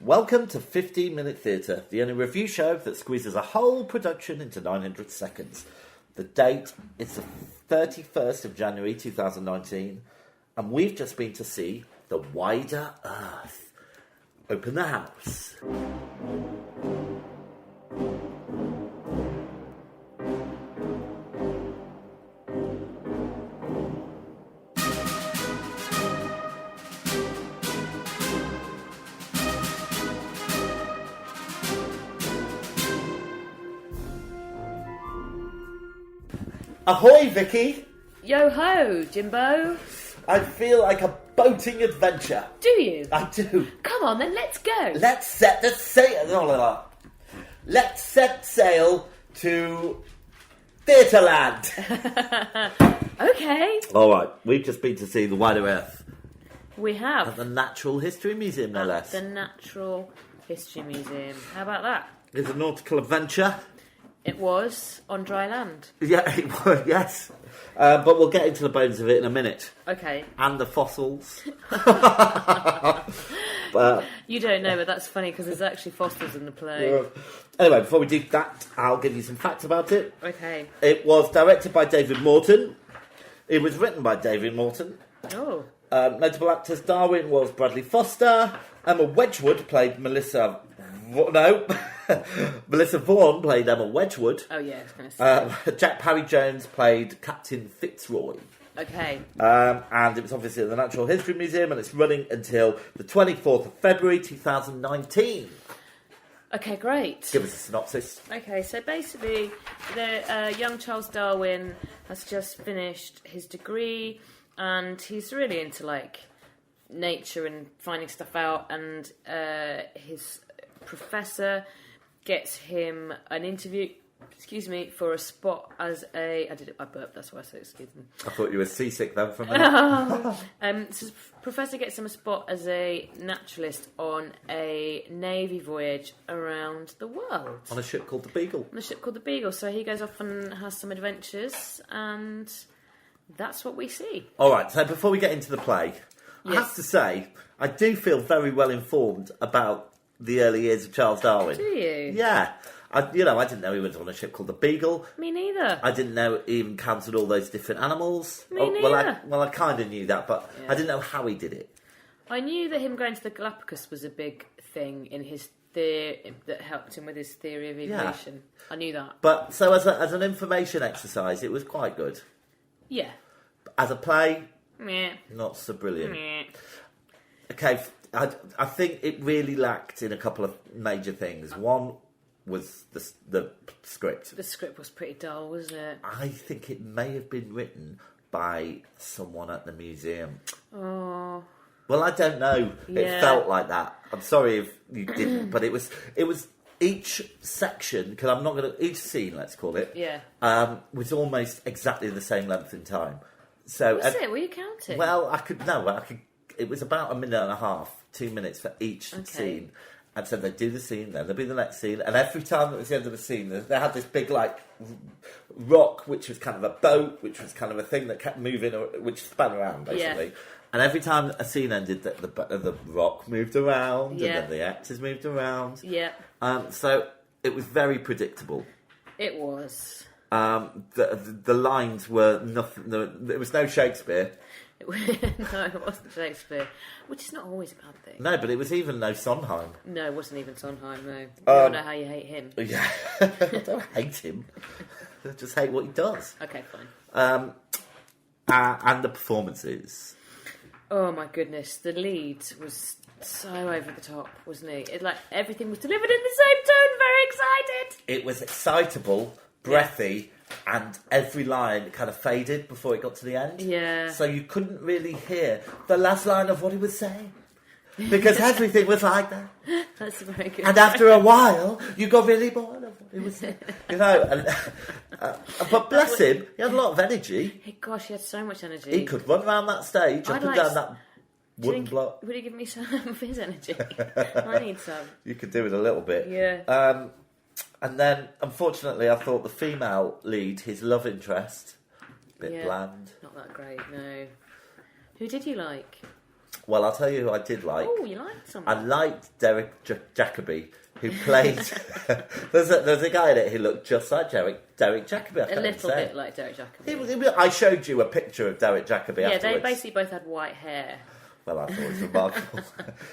Welcome to 15 Minute Theatre, the only review show that squeezes a whole production into 900 seconds. The date is the 31st of January 2019, and we've just been to see The Wider Earth. Open the house. Ahoy, Vicky! Yo-ho, Jimbo. I feel like a boating adventure. Do you? I do. Come on then, let's go. Let's set the sail. No. Let's set sail to Theatreland. Okay. All right, we've just been to see The Wider Earth We have. at the Natural History Museum, no less. The Natural History Museum. How about that? It's a nautical adventure. It was on dry land. Yeah, it was, yes. But we'll get into the bones of it in a minute. Okay. And the fossils. But You don't know, but that's funny because there's actually fossils in the play. anyway, before we do that, I'll give you some facts about it. Okay. It was directed by David Morton. It was written by David Morton. Oh. Notable actors: Darwin was Bradley Foster. Emma Wedgwood played Melissa. Melissa Vaughan played Emma Wedgwood. Oh yeah, I was going to say. Jack Parry Jones played Captain Fitzroy. Okay. And it was obviously at the Natural History Museum, and it's running until the 24th of February 2019. Okay, great. Give us a synopsis. Okay, so basically, the young Charles Darwin has just finished his degree, and he's really into like nature and finding stuff out. And his professor gets him an interview. Excuse me, for a spot as a... I burped, that's why I said excuse me. I thought you were seasick then for a minute. So Professor gets him a spot as a naturalist on a navy voyage around the world. On a ship called the Beagle. On a ship called the Beagle. So he goes off and has some adventures, and that's what we see. All right, so before we get into the play, I Yes. have to say, I do feel very well informed about the early years of Charles Darwin. Do you? Yeah. I didn't know he was on a ship called the Beagle. Me neither. I didn't know he even counted all those different animals. Me Well, neither. I kind of knew that, but Yeah. I didn't know how he did it. I knew that him going to the Galapagos was a big thing in his theory that helped him with his theory of evolution. I knew that. But so as an information exercise, it was quite good. Yeah. As a play, Meh. not so brilliant. Meh. Okay, I think it really lacked in a couple of major things. One was the script. The script was pretty dull, wasn't it? I think it may have been written by someone at the museum. Oh. Well, I don't know. It Yeah. felt like that. I'm sorry if you didn't, but it was each section, because I'm not going to... Each scene, let's call it, Yeah. was almost exactly the same length in time. So, Was it? Were you counting? Well, it was about a minute and a half, 2 minutes for each scene. And so they'd do the scene, then there'd be the next scene, and every time it was the end of the scene, they had this big, like, rock, which was kind of a boat, which was kind of a thing that kept moving, which span around, basically. Yeah. And every time a scene ended, the rock moved around, Yeah. and then the actors moved around. Yeah. So it was very predictable. It was. The lines were nothing. There was no Shakespeare. No, it wasn't Shakespeare, which is not always a bad thing. No, but it was even no Sondheim. No, it wasn't even Sondheim, no. I don't know how you hate him. Yeah, I don't hate him. I just hate what he does. Okay, fine. And the performances. Oh my goodness, the lead was so over the top, wasn't he? Everything was delivered in the same tone, very excited. It was excitable, breathy, and every line kind of faded before it got to the end. Yeah. So you couldn't really hear the last line of what he was saying. Because everything was like that. That's very good. And after a while, you got really bored of what he was saying. But bless him, he had a lot of energy. Hey, gosh, he had so much energy. He could run around that stage, up and down that wooden block. Would he give me some of his energy? I need some. You could do it a little bit. Yeah. And then, unfortunately, I thought the female lead, his love interest, a bit bland. Not that great, no. Who did you like? Well, I'll tell you who I did like. Oh, you liked someone? I liked Derek Jacobi, who played... there's a guy in it who looked just like Derek Jacobi. A little bit like Derek Jacobi. I showed you a picture of Derek Jacobi afterwards. They basically both had white hair. Well, I thought it was remarkable.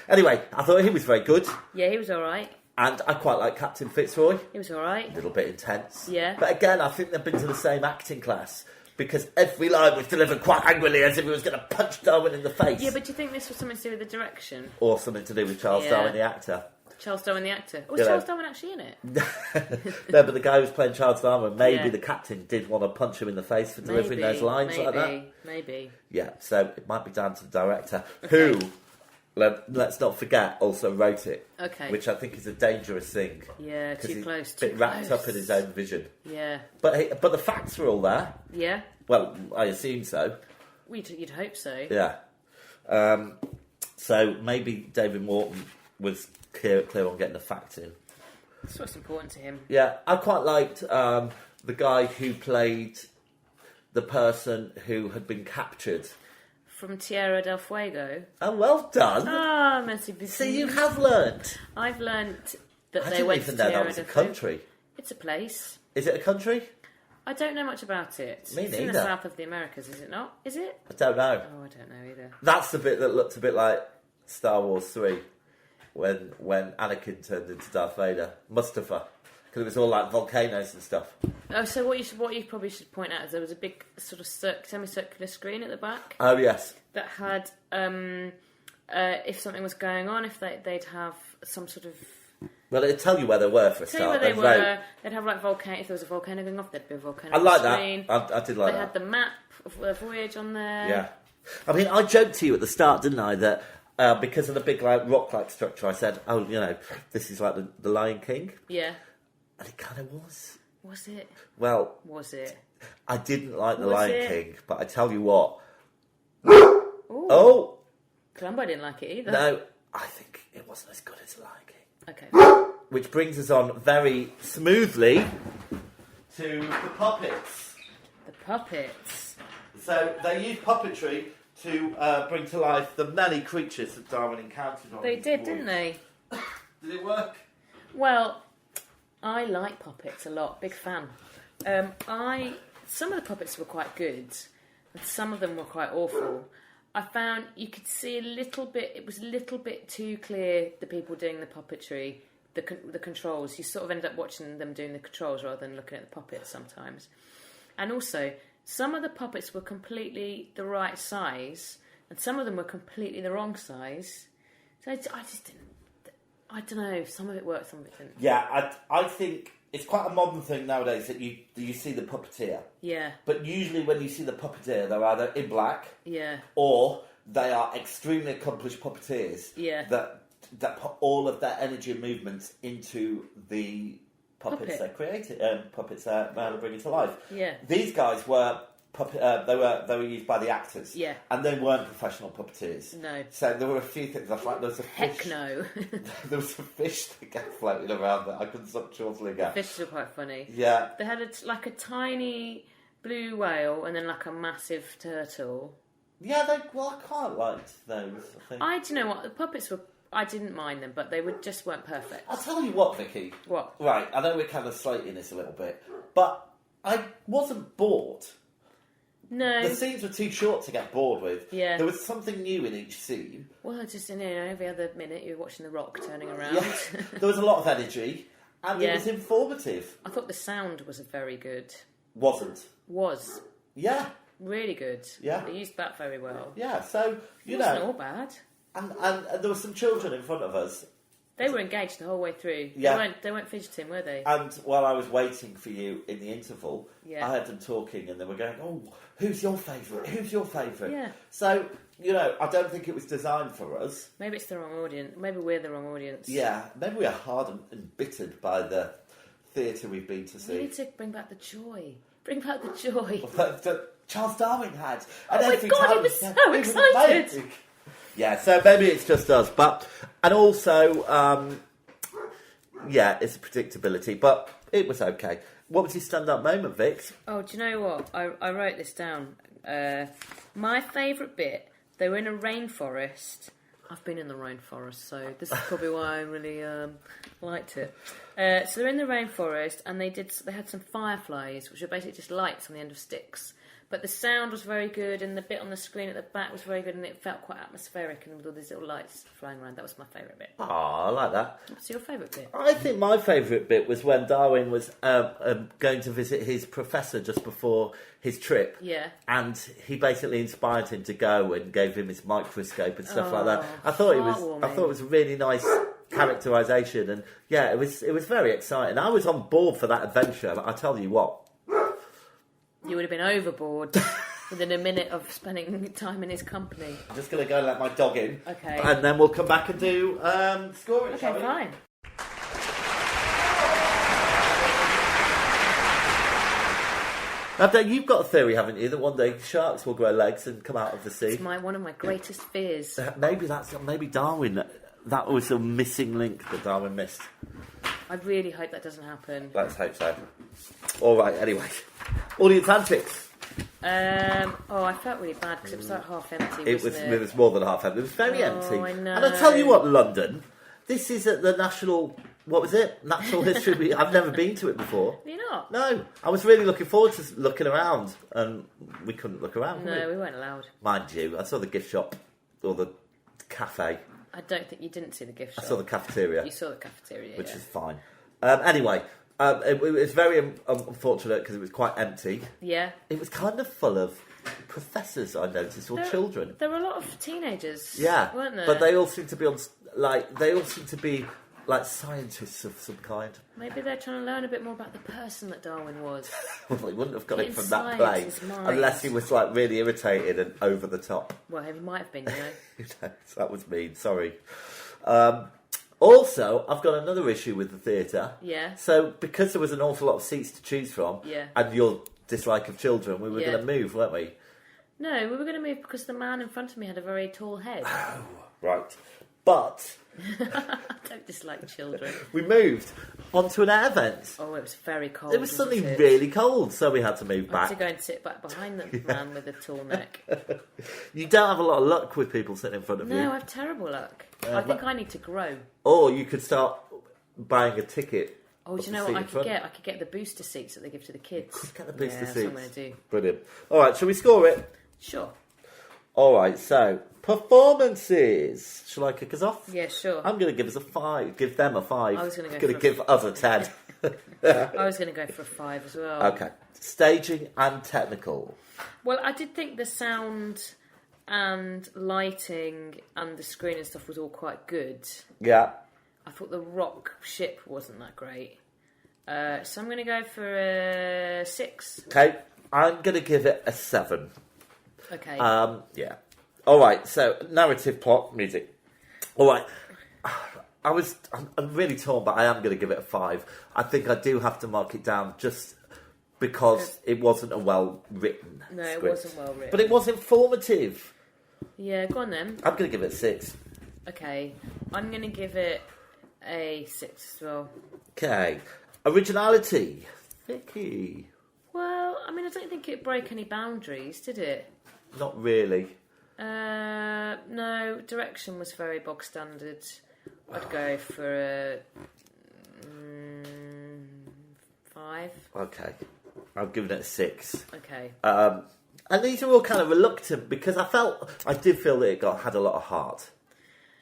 Anyway, I thought he was very good. Yeah, he was all right. And I quite like Captain Fitzroy. He was all right. A little bit intense. Yeah. But again, I think they've been to the same acting class because every line was delivered quite angrily as if he was going to punch Darwin in the face. Yeah, but do you think this was something to do with the direction? Or something to do with Charles Darwin, the actor. Charles Darwin, the actor. Was Charles Darwin actually in it? No, but the guy who was playing Charles Darwin, maybe the captain did want to punch him in the face for delivering those lines like that. Maybe. Yeah, so it might be down to the director, who... Let's not forget, also wrote it. Okay. Which I think is a dangerous thing. Yeah, too close. Too wrapped up in his own vision. Yeah. But the facts were all there. Yeah. Well, I assume so. You'd hope so. Yeah. So maybe David Morton was clear on getting the facts in. That's what's important to him. Yeah, I quite liked the guy who played the person who had been captured. From Tierra del Fuego. Oh, well done. Ah, merci beaucoup. See, you have learnt. I've learnt that I they didn't went even to know Tierra that was a del Fuego. country. It's a place. Is it a country? I don't know much about it. Me It's in the neither. south of the Americas, is it not? Is it? I don't know. Oh, I don't know either. That's the bit that looked a bit like Star Wars 3 when Anakin turned into Darth Vader. Mustafa. Because it was all like volcanoes and stuff. Oh, so what you probably should point out is there was a big sort of semicircular screen at the back Oh, yes. that had, if something was going on, if they'd have some sort of... Well, it'd tell you where they were for a Tell you start. where they were. They'd have like volcano. If there was a volcano going off, there'd be a volcano. I like screen. that. I did like They that. had the map of the voyage on there. Yeah. I mean, I joked to you at the start, didn't I, that because of the big like rock-like structure, I said, oh, this is like the Lion King. Yeah. And it kind of was. Was it? Well... Was it? I didn't like the Was Lion it? King, but I tell you what... Ooh. Oh! Columbo didn't like it either. No, I think it wasn't as good as the Lion King. Okay. Which brings us on very smoothly to the puppets. The puppets. So they used puppetry to bring to life the many creatures that Darwin encountered on They his did, voyage. didn't they? Did it work? Well, I like puppets a lot. Big fan. Some of the puppets were quite good, and some of them were quite awful. I found you could see a little bit. It was a little bit too clear. The people doing the puppetry, the controls. You sort of ended up watching them doing the controls rather than looking at the puppets sometimes. And also, some of the puppets were completely the right size, and some of them were completely the wrong size. So I just didn't. I don't know. Some of it worked, some of it didn't. Yeah, I think it's quite a modern thing nowadays that you see the puppeteer. Yeah. But usually when you see the puppeteer, they're either in black. Yeah. Or they are extremely accomplished puppeteers. Yeah. That put all of their energy and movements into the puppets they created, puppets they're bringing to life. Yeah. These guys were they were used by the actors. Yeah. And they weren't professional puppeteers. No. So there were a few things. Like there was a fish. Heck no. There was a fish that kept floating around that I couldn't stop chuckling at. Fishes were quite funny. Yeah. They had a tiny blue whale and then like a massive turtle. Yeah, I quite liked those. I think. Do you know what? The puppets were. I didn't mind them, but they just weren't perfect. I'll tell you what, Vicky. What? Right, I know we're kind of slating this a little bit, but I wasn't bored. No. The scenes were too short to get bored with. Yeah. There was something new in each scene. Well, just every other minute you're watching the rock turning around. Yeah. There was a lot of energy, and it was informative. I thought the sound was very good. Wasn't. Was. Yeah. Really good. Yeah. They used that very well. Yeah, so, It wasn't all bad. And there were some children in front of us. They were engaged the whole way through. Yeah. They weren't fidgeting, were they? And while I was waiting for you in the interval, Yeah. I heard them talking and they were going, oh, who's your favourite? Who's your favourite? Yeah. So, I don't think it was designed for us. Maybe it's the wrong audience. Maybe we're the wrong audience. Yeah, maybe we are hard and embittered by the theatre we've been to see. We need to bring back the joy. Bring back the joy. That Charles Darwin had. Oh my God, he was so excited. amazing. Yeah, so maybe it's just us, and also, it's a predictability, but it was okay. What was your stand-up moment, Vix? Oh, do you know what? I wrote this down. My favourite bit They were in a rainforest. I've been in the rainforest, so this is probably why I really liked it. So they're in the rainforest, and they had some fireflies, which are basically just lights on the end of sticks. But the sound was very good, and the bit on the screen at the back was very good, and it felt quite atmospheric, and with all these little lights flying around. That was my favourite bit. Oh, I like that. What's your favourite bit? I think my favourite bit was when Darwin was going to visit his professor just before his trip. Yeah. And he basically inspired him to go and gave him his microscope and stuff like that. I thought it was a really nice characterisation, and yeah, it was very exciting. I was on board for that adventure. I tell you what. You would have been overboard within a minute of spending time in his company. I'm just going to go and let my dog in. Okay. And then we'll come back and do scoring. Okay, fine. Now, you've got a theory, haven't you, that one day sharks will grow legs and come out of the sea? It's one of my greatest fears. Maybe Darwin. That was a missing link that Darwin missed. I really hope that doesn't happen. Let's hope so. All right. Anyway, audience antics. I felt really bad because it was like half empty. It was more than half empty. It was very empty. I know. And I tell you what, London. This is at the National. What was it? Natural History. I've never been to it before. You're not? No. I was really looking forward to looking around, and we couldn't look around. No, we weren't allowed. Mind you, I saw the gift shop or the cafe. I don't think you didn't see the gift shop. I saw the cafeteria. You saw the cafeteria, which is fine. Anyway, it was very unfortunate because it was quite empty. Yeah. It was kind of full of professors, I noticed, or children. There were a lot of teenagers. Yeah, weren't there? but they all seem to be like scientists of some kind. Maybe they're trying to learn a bit more about the person that Darwin was. Well, he wouldn't have got it from that Science place is unless he was like really irritated and over the top. Well, he might have been, you know. Who knows? That was mean. Sorry. Also, I've got another issue with the theatre. Yeah. So, because there was an awful lot of seats to choose from, Yeah. and your dislike of children, we were Yeah. going to move, weren't we? No, we were going to move because the man in front of me had a very tall head. Oh, right. But I don't dislike children. we moved onto an air vent. Oh, it was very cold. It was suddenly wasn't it? really cold, so we had to move I had back. to go and sit back behind the man with the tall neck. You don't have a lot of luck with people sitting in front of you. No, I have terrible luck. I think I need to grow. Or you could start buying a ticket. Oh, do you know what I could get? I could get the booster seats that they give to the kids. Could get the booster That's seats. what I'm going to do. Brilliant. All right, shall we score it? Sure. All right, so performances. Shall I kick us off? Yeah, sure. I'm going to give us a 5. Give them a 5. I was gonna go going to give us a 10. I was going to go for a 5 as well. Okay. Staging and technical. Well, I did think the sound and lighting and the screen and stuff was all quite good. Yeah. I thought the rock ship wasn't that great. So I'm going to go for a 6. Okay. I'm going to give it a 7. Okay. Yeah. All right. So narrative, plot, music. All right. I'm really torn, but I am going to give it a 5. I think I do have to mark it down just because it wasn't a well-written No, script. it wasn't well written. But it was informative. Yeah, go on then. I'm going to give it a 6. Okay. I'm going to give it a 6 as well. Okay. Originality. Vicky. Well, I mean, I don't think it broke any boundaries, did it? Not really. No, direction was very bog standard. I'd go for a 5. Okay. I'm giving it a 6. Okay. And these are all kind of reluctant because I did feel that it had a lot of heart.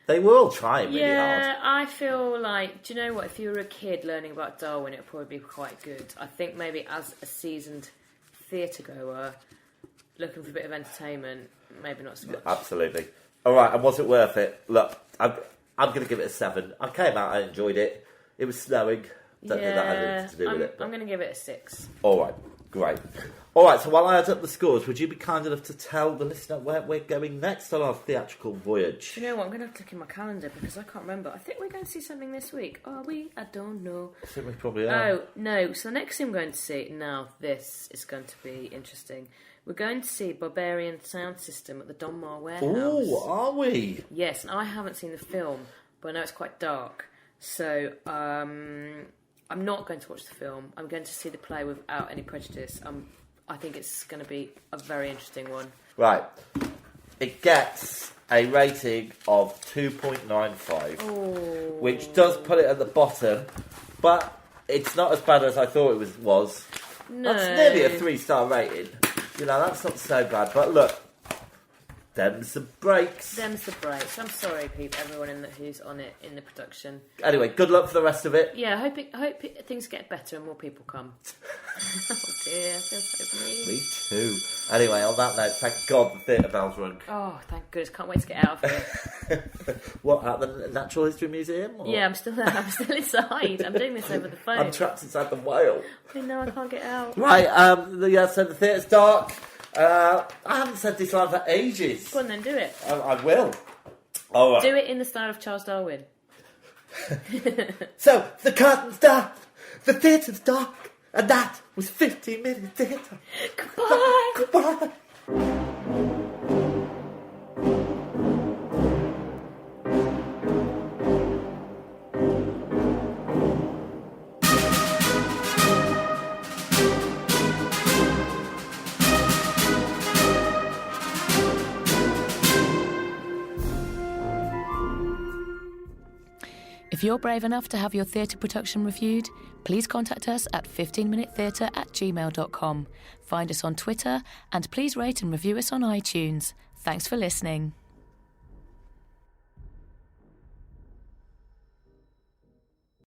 They were all trying really hard. Yeah, I feel like, do you know what? If you were a kid learning about Darwin, it would probably be quite good. I think maybe as a seasoned theatre goer, looking for a bit of entertainment, maybe not so much. Absolutely. All right, and was it worth it? Look, I'm going to give it a 7. I came out, I enjoyed it. It was snowing. Don't think that had anything to do with it. I'm going to give it a 6. All right, great. All right, so while I add up the scores, would you be kind enough to tell the listener where we're going next on our theatrical voyage? Do you know what? I'm going to have to look in my calendar because I can't remember. I think we're going to see something this week. Are we? I don't know. I think we probably are. Oh, no. So the next thing we're going to see, now this is going to be interesting. We're going to see Barbarian Sound System at the Donmar Warehouse. Oh, are we? Yes, and I haven't seen the film, but I know it's quite dark. So I'm not going to watch the film. I'm going to see the play without any prejudice. I think it's going to be a very interesting one. Right. it gets a rating of 2.95, Oh. which does put it at the bottom, but it's not as bad as I thought it was. No. That's nearly a 3-star rating. You know, that's not so bad. But look, them's the breaks. Them's the breaks. I'm sorry, people, everyone who's on it in the production. Anyway, good luck for the rest of it. Yeah, I hope things get better and more people come. Oh dear, I feel so mean. Me too. Anyway, on that note, thank God the theatre bell's rung. Oh, thank goodness, can't wait to get out of here. What, at the Natural History Museum? Or? Yeah, I'm still there. I'm still inside. I'm doing this over the phone. I'm trapped inside the whale. I know, I can't get out. Right, so the theatre's dark. I haven't said this line for ages. Go on then, do it. I will. All right. Do it in the style of Charles Darwin. So, the curtain's dark, the theatre's dark, and that was 15-minute theatre. Goodbye. Goodbye. If you're brave enough to have your theatre production reviewed, please contact us at 15minutetheatre@gmail.com. Find us on Twitter and please rate and review us on iTunes. Thanks for listening.